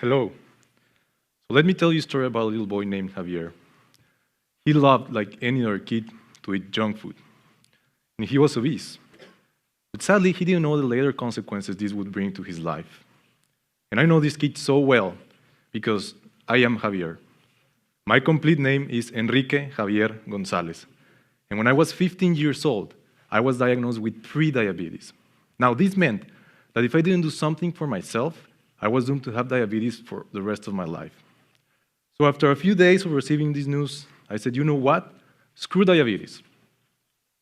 Hello. So let me tell you a story about a little boy named Javier. He loved, like any other kid, to eat junk food. And he was obese. But sadly, he didn't know the later consequences this would bring to his life. And I know this kid so well because I am Javier. My complete name is Enrique Javier Gonzalez. And when I was 15 years old, I was diagnosed with pre-diabetes. Now, this meant that if I didn't do something for myself, I was doomed to have diabetes for the rest of my life. So after a few days of receiving this news, I said, you know what? Screw diabetes.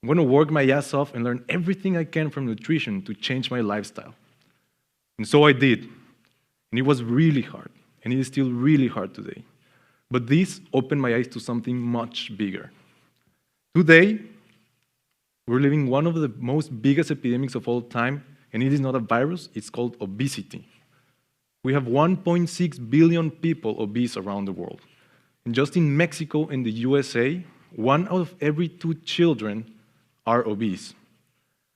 I'm going to work my ass off and learn everything I can from nutrition to change my lifestyle. And so I did. And it was really hard. And it is still really hard today. But this opened my eyes to something much bigger. Today, we're living one of the most biggest epidemics of all time, and it is not a virus, it's called obesity. We have 1.6 billion people obese around the world. And just in Mexico and the USA, 1 out of every 2 children are obese.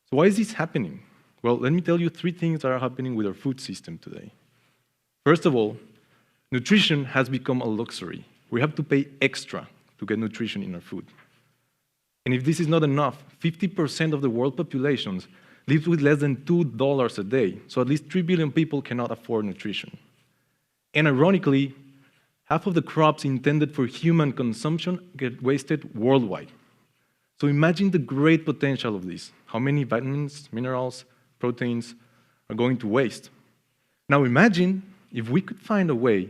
So why is this happening? Well, let me tell you 3 things that are happening with our food system today. First of all, nutrition has become a luxury. We have to pay extra to get nutrition in our food. And if this is not enough, 50% of the world population lives with less than $2 a day, so at least 3 billion people cannot afford nutrition. And ironically, half of the crops intended for human consumption get wasted worldwide. So imagine the great potential of this, how many vitamins, minerals, proteins are going to waste. Now imagine if we could find a way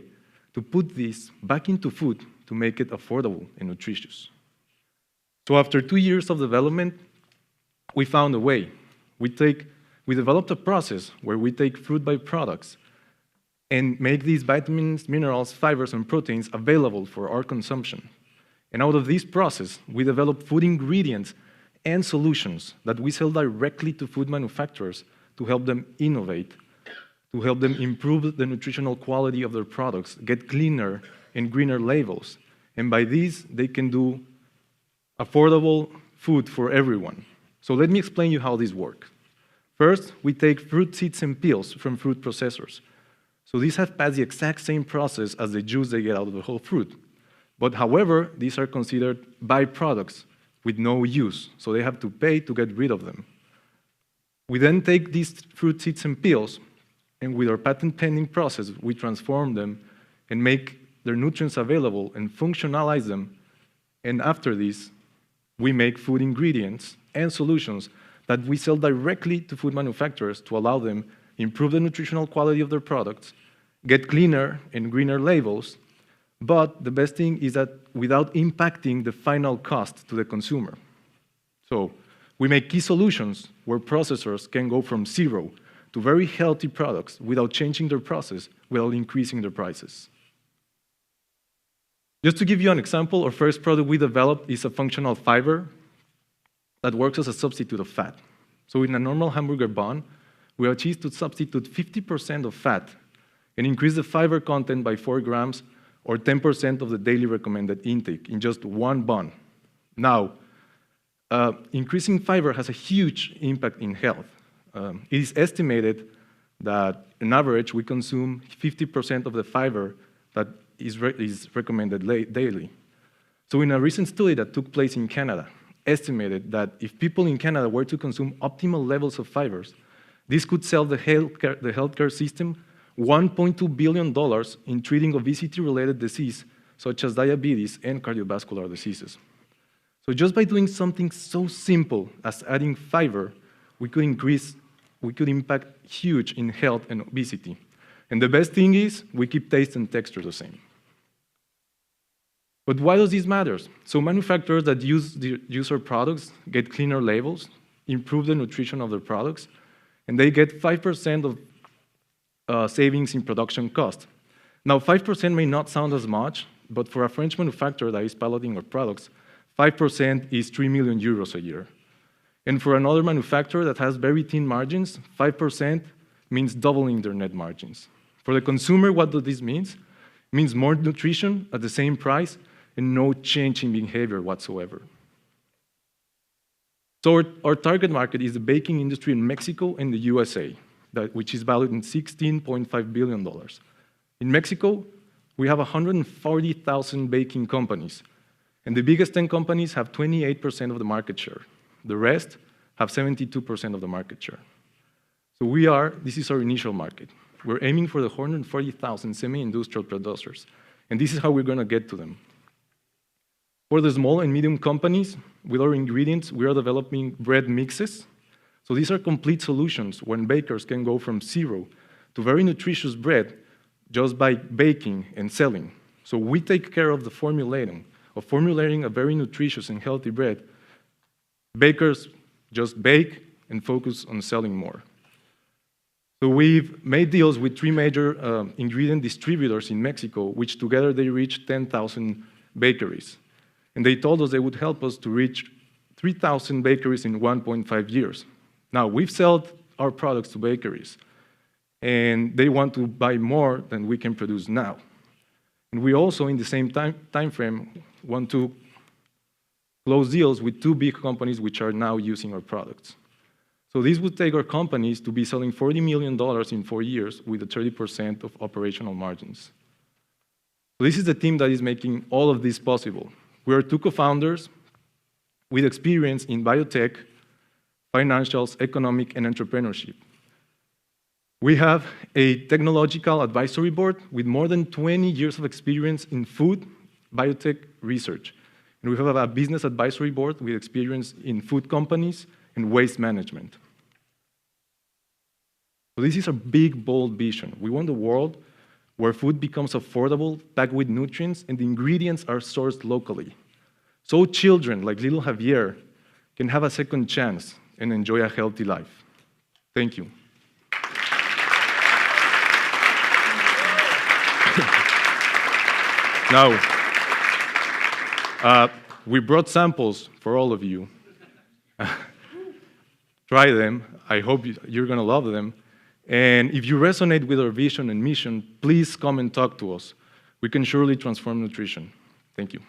to put this back into food to make it affordable and nutritious. So after 2 years of development, we found a way. We developed a process where we take fruit byproducts and make these vitamins, minerals, fibers, and proteins available for our consumption. And out of this process, we develop food ingredients and solutions that we sell directly to food manufacturers to help them innovate, to help them improve the nutritional quality of their products, get cleaner and greener labels. And by this, they can do affordable food for everyone. So let me explain you how this works. First, we take fruit seeds and peels from fruit processors. So these have passed the exact same process as the juice they get out of the whole fruit. But however, these are considered byproducts with no use, so they have to pay to get rid of them. We then take these fruit seeds and peels, and with our patent-pending process, we transform them and make their nutrients available and functionalize them. And after this, we make food ingredients and solutions that we sell directly to food manufacturers to allow them improve the nutritional quality of their products, get cleaner and greener labels, but the best thing is that without impacting the final cost to the consumer. So we make key solutions where processors can go from 0 to very healthy products without changing their process, without increasing their prices. Just to give you an example, our first product we developed is a functional fiber that works as a substitute of fat. So in a normal hamburger bun, we achieve to substitute 50% of fat and increase the fiber content by 4 grams or 10% of the daily recommended intake in just one bun. Now, increasing fiber has a huge impact in health. It is estimated that on average we consume 50% of the fiber that is recommended daily. So in a recent study that took place in Canada, estimated that if people in Canada were to consume optimal levels of fibers, this could save the healthcare system $1.2 billion in treating obesity-related disease, such as diabetes and cardiovascular diseases. So just by doing something so simple as adding fiber, we could impact huge in health and obesity. And the best thing is, we keep taste and texture the same. But why does this matter? So manufacturers that use our products get cleaner labels, improve the nutrition of their products, and they get 5% of savings in production cost. Now, 5% may not sound as much, but for a French manufacturer that is piloting our products, 5% is 3 million euros a year. And for another manufacturer that has very thin margins, 5% means doubling their net margins. For the consumer, what does this mean? It means more nutrition at the same price and no change in behavior whatsoever. So our target market is the baking industry in Mexico and the USA, which is valued in $16.5 billion. In Mexico, we have 140,000 baking companies, and the biggest 10 companies have 28% of the market share. The rest have 72% of the market share. So this is our initial market. We're aiming for the 140,000 semi-industrial producers, and this is how we're gonna get to them. For the small and medium companies, with our ingredients, we are developing bread mixes. So these are complete solutions when bakers can go from zero to very nutritious bread just by baking and selling. So we take care of the formulating a very nutritious and healthy bread. Bakers just bake and focus on selling more. So we've made deals with 3 major ingredient distributors in Mexico, which together they reach 10,000 bakeries. And they told us they would help us to reach 3,000 bakeries in 1.5 years. Now, we've sold our products to bakeries, and they want to buy more than we can produce now. And we also, in the same time frame, want to close deals with 2 big companies which are now using our products. So this would take our companies to be selling $40 million in 4 years with a 30% of operational margins. So this is the team that is making all of this possible. We are 2 co-founders with experience in biotech, financials, economic, and entrepreneurship. We have a technological advisory board with more than 20 years of experience in food, biotech research. And we have a business advisory board with experience in food companies and waste management. So this is a big, bold vision. We want a world where food becomes affordable, packed with nutrients, and the ingredients are sourced locally. So children like little Javier can have a second chance and enjoy a healthy life. Thank you. Now, we brought samples for all of you. Try them. I hope you're gonna love them. And if you resonate with our vision and mission, please come and talk to us. We can surely transform nutrition. Thank you.